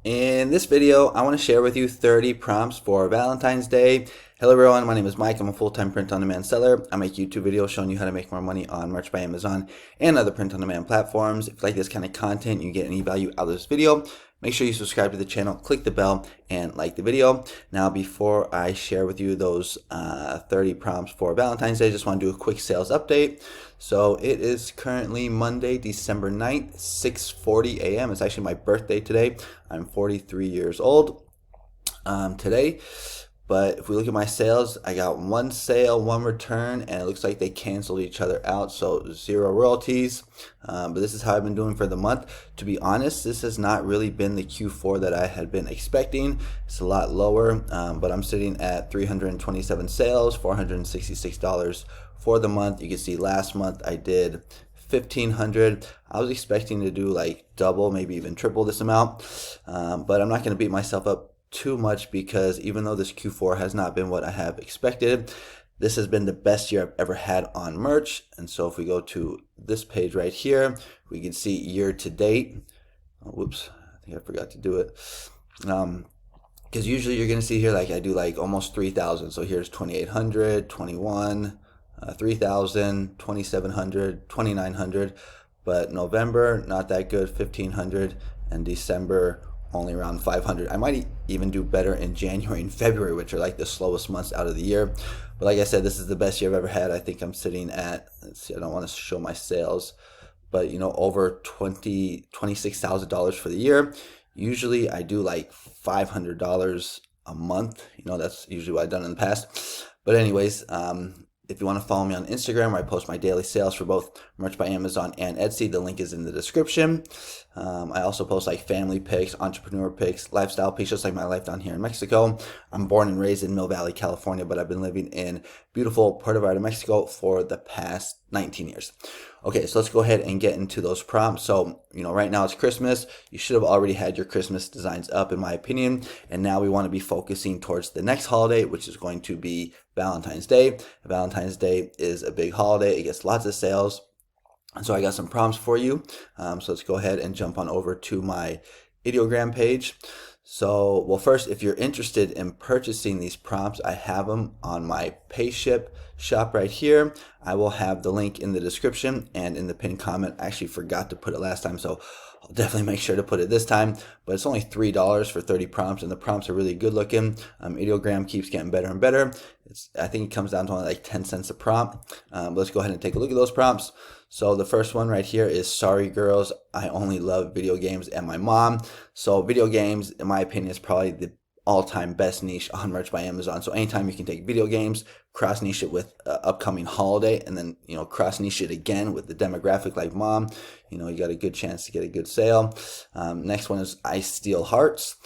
In this video, I want to share with you 30 prompts for Valentine's Day. Hello everyone, my name is Mike. I'm a full-time print-on-demand seller. I make YouTube videos showing you how to make more money on Merch by Amazon and other print-on-demand platforms. If you like this kind of content, you get any value out of this video, make sure you subscribe to the channel, click the bell, and like the video. Now, before I share with you those 30 prompts for Valentine's Day, I just want to do a quick sales update. So it is currently Monday, December 9th, 6:40 a.m. It's actually my birthday today. I'm 43 years old today. But if we look at my sales, I got one sale, one return, and it looks like they canceled each other out, so zero royalties. But this is how I've been doing for the month. To be honest, this has not really been the Q4 that I had been expecting. It's a lot lower, but I'm sitting at 327 sales, $466 for the month. You can see last month I did 1,500. I was expecting to do like double, maybe even triple this amount, but I'm not going to beat myself up too much because even though this Q4 has not been what I have expected, this has been the best year I've ever had on merch. And so if we go to this page right here, we can see year to date. Oh, whoops, I think I forgot to do it. Because usually you're gonna see here like I do like almost 3,000. So here's 2,800, 21, 3,000, 2,700, 2,900. But November, not that good, 1,500, and December, only around 500. I might even do better in January and February, which are like the slowest months out of the year. But like I said, this is the best year I've ever had. I think I'm sitting at, let's see, I don't want to show my sales, but over $26,000 for the year. Usually I do like $500 a month. That's usually what I've done in the past. But anyways, if you want to follow me on Instagram, where I post my daily sales for both Merch by Amazon and Etsy, the link is in the description. I also post like family pics, entrepreneur pics, lifestyle pics, just like my life down here in Mexico. I'm born and raised in Mill Valley, California, but I've been living in beautiful Puerto Vallarta, Mexico for the past 19 years. Okay, so let's go ahead and get into those prompts. So, right now it's Christmas. You should have already had your Christmas designs up, in my opinion. And now we want to be focusing towards the next holiday, which is going to be Valentine's Day. Valentine's Day is a big holiday. It gets lots of sales. And so I got some prompts for you. So let's go ahead and jump on over to my Idiogram page. So, well, first, if you're interested in purchasing these prompts, I have them on my PayShip shop right here. I will have the link in the description and in the pinned comment. I actually forgot to put it last time, so I'll definitely make sure to put it this time. But it's only $3 for 30 prompts, and the prompts are really good looking. Ideogram keeps getting better and better. I think it comes down to only like 10 cents a prompt. But let's go ahead and take a look at those prompts. So the first one right here is, sorry girls, I only love video games and my mom. So video games, in my opinion, is probably the all-time best niche on Merch by Amazon. So anytime you can take video games, cross niche it with upcoming holiday, and then cross niche it again with the demographic like mom, you got a good chance to get a good sale. Next one is, I steal hearts.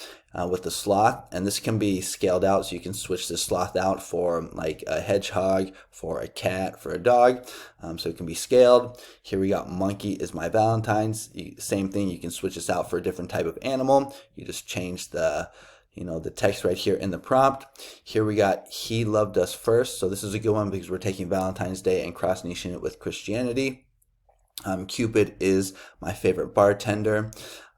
With the sloth, and this can be scaled out, so you can switch the sloth out for like a hedgehog, for a cat, for a dog, so it can be scaled. Here we got, monkey is my Valentine's. Same thing, you can switch this out for a different type of animal. You just change the the text right here in the prompt. Here we got, he loved us first. So this is a good one because we're taking Valentine's Day and cross niching it with Christianity. Cupid is my favorite bartender.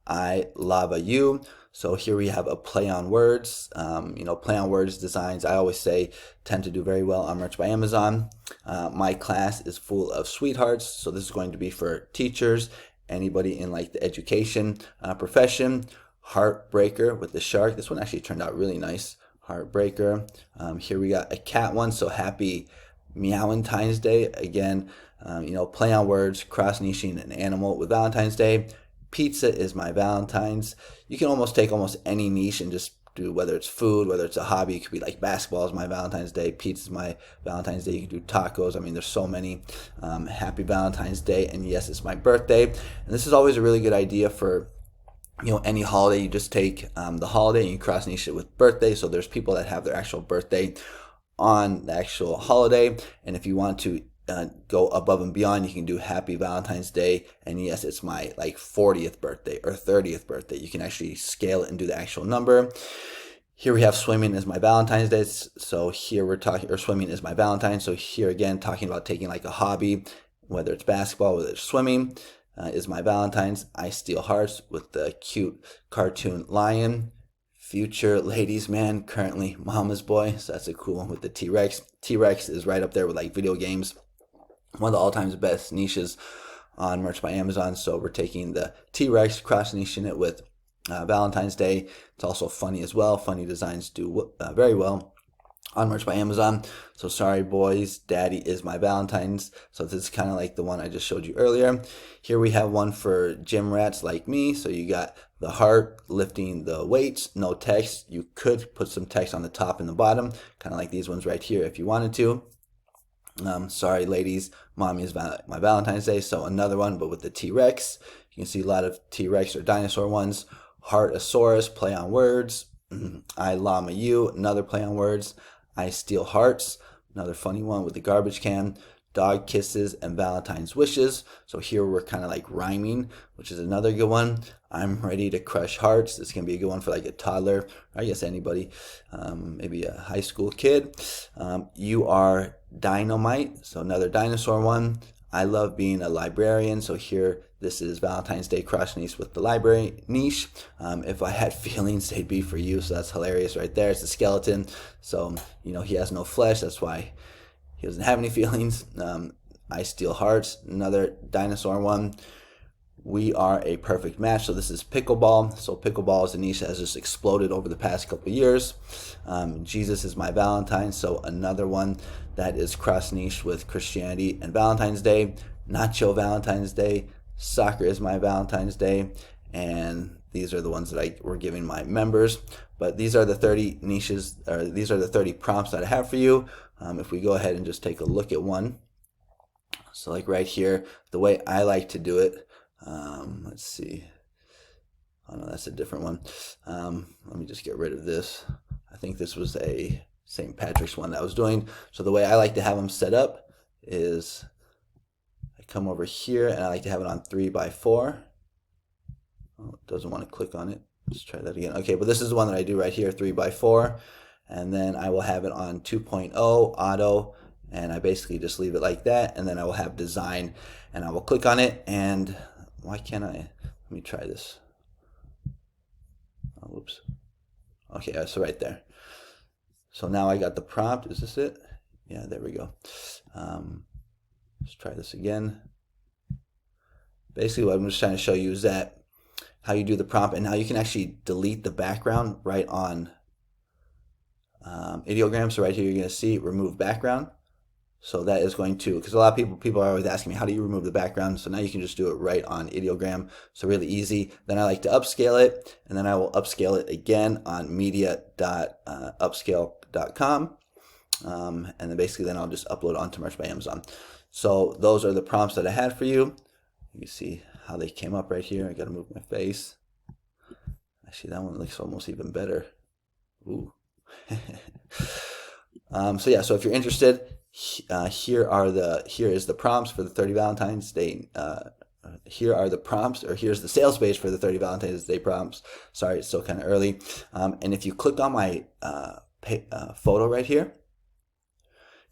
I lava you. So here we have a play on words. Play on words designs, I always say, tend to do very well on Merch by Amazon. My class is full of sweethearts. So this is going to be for teachers, anybody in like the education profession. Heartbreaker with the shark. This one actually turned out really nice. Heartbreaker. Here we got a cat one. So happy Meowentine's Day. Again, play on words, cross niching an animal with Valentine's Day. Pizza is my Valentine's. You can almost take almost any niche and just do, whether it's food, whether it's a hobby. It could be like basketball is my Valentine's Day, pizza is my Valentine's Day. You can do tacos. I mean, there's so many. Happy Valentine's Day, and yes, it's my birthday. And this is always a really good idea for any holiday. You just take the holiday and you cross niche it with birthday. So there's people that have their actual birthday on the actual holiday, and if you want to go above and beyond, you can do happy Valentine's Day, and yes, it's my like 40th birthday or 30th birthday. You can actually scale it and do the actual number. Here we have swimming is my Valentine's Day. So here we're talking, or swimming is my Valentine. So here again, talking about taking like a hobby, whether it's basketball, whether it's swimming. is my Valentines. I steal hearts with the cute cartoon lion. Future ladies man, currently mama's boy. So that's a cool one with the T-Rex. T-Rex is right up there with like video games. One of the all-time best niches on Merch by Amazon. So we're taking the T-Rex, cross-niching it with Valentine's Day. It's also funny as well. Funny designs do very well on Merch by Amazon. So sorry boys, daddy is my Valentine's. So this is kind of like the one I just showed you earlier. Here we have one for gym rats like me. So you got the heart lifting the weights, no text. You could put some text on the top and the bottom, kind of like these ones right here if you wanted to. Sorry ladies, mommy is my Valentine's Day. So another one, but with the T-Rex. You can see a lot of T-Rex or dinosaur ones. Heartosaurus, play on words. I llama you, another play on words. I steal hearts, another funny one with the garbage can. Dog kisses and Valentine's wishes. So here we're kind of like rhyming, which is another good one. I'm ready to crush hearts. This can be a good one for like a toddler, or I guess anybody, maybe a high school kid. You are dynamite, so another dinosaur one. I love being a librarian. So here, this is Valentine's Day cross niche with the library niche. If I had feelings, they'd be for you. So that's hilarious right there. It's a skeleton. So, you know, he has no flesh. That's why he doesn't have any feelings. I steal hearts, another dinosaur one. We are a perfect match. So this is pickleball. So pickleball is a niche that has just exploded over the past couple of years. Jesus is my Valentine. So another one that is cross niche with Christianity and Valentine's Day. Nacho Valentine's Day. Soccer is my Valentine's Day. And these are the ones that we're giving my members. But these are the 30 niches, or these are the 30 prompts that I have for you. If we go ahead and just take a look at one. So like right here, the way I like to do it, let's see. Oh no, that's a different one. Let me just get rid of this. I think this was a St. Patrick's one that I was doing. So the way I like to have them set up is I come over here and I like to have it on 3x4. Oh, it doesn't want to click on it. Let's try that again. Okay, but this is the one that I do right here, 3x4. And then I will have it on 2.0 auto, and I basically just leave it like that. And then I will have design, and I will click on it. And why can't I? Let me try this. Oh, whoops. Okay, so right there. So now I got the prompt. Is this it? Yeah, there we go. Let's try this again. Basically, what I'm just trying to show you is that how you do the prompt, and how you can actually delete the background right on Ideogram. So right here you're going to see remove background. So that is going to, because a lot of people are always asking me, how do you remove the background? So now you can just do it right on Ideogram. So really easy. Then I like to upscale it, and then I will upscale it again on media.upscale.com. And then basically then I'll just upload it onto Merch by Amazon. So those are the prompts that I had for you. You see how they came up right here. I got to move my face. Actually, that one looks almost even better. Ooh. So yeah, so if you're interested, here is the prompts for the 30 Valentine's Day. Here are the prompts, or here's the sales page for the 30 Valentine's Day prompts. Sorry, it's still kind of early. And if you click on my photo right here,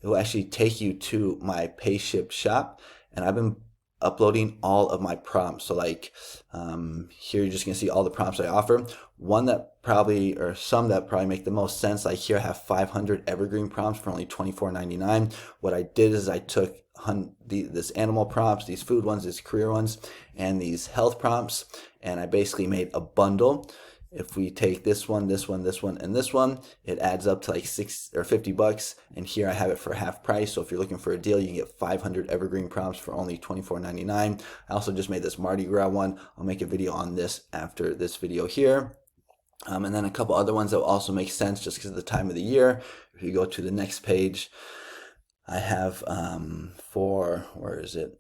it will actually take you to my pay ship shop, and I've been uploading all of my prompts. So like here you're just gonna see all the prompts I offer. One that probably, or some that probably make the most sense, like here I have 500 evergreen prompts for only $24.99. What I did is I took this animal prompts, these food ones, these career ones, and these health prompts, and I basically made a bundle. If we take this one, this one, this one, and this one, it adds up to like $6 or $50. And here I have it for half price. So if you're looking for a deal, you can get 500 evergreen prompts for only $24.99. I also just made this Mardi Gras one. I'll make a video on this after this video here. And then a couple other ones that will also make sense just because of the time of the year. If you go to the next page, I have where is it?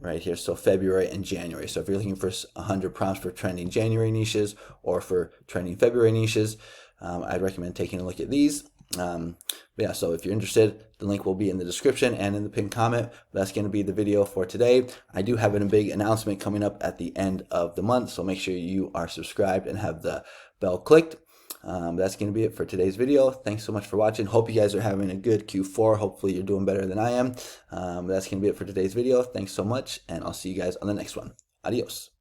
Right here, so February and January. So if you're looking for 100 prompts for trending January niches or for trending February niches, I'd recommend taking a look at these. But yeah, so if you're interested, the link will be in the description and in the pinned comment. But that's going to be the video for today. I do have a big announcement coming up at the end of the month, so make sure you are subscribed and have the bell clicked. That's going to be it for today's video. Thanks so much for watching. Hope you guys are having a good Q4. Hopefully you're doing better than I am. That's going to be it for today's video. Thanks so much, and I'll see you guys on the next one. Adios.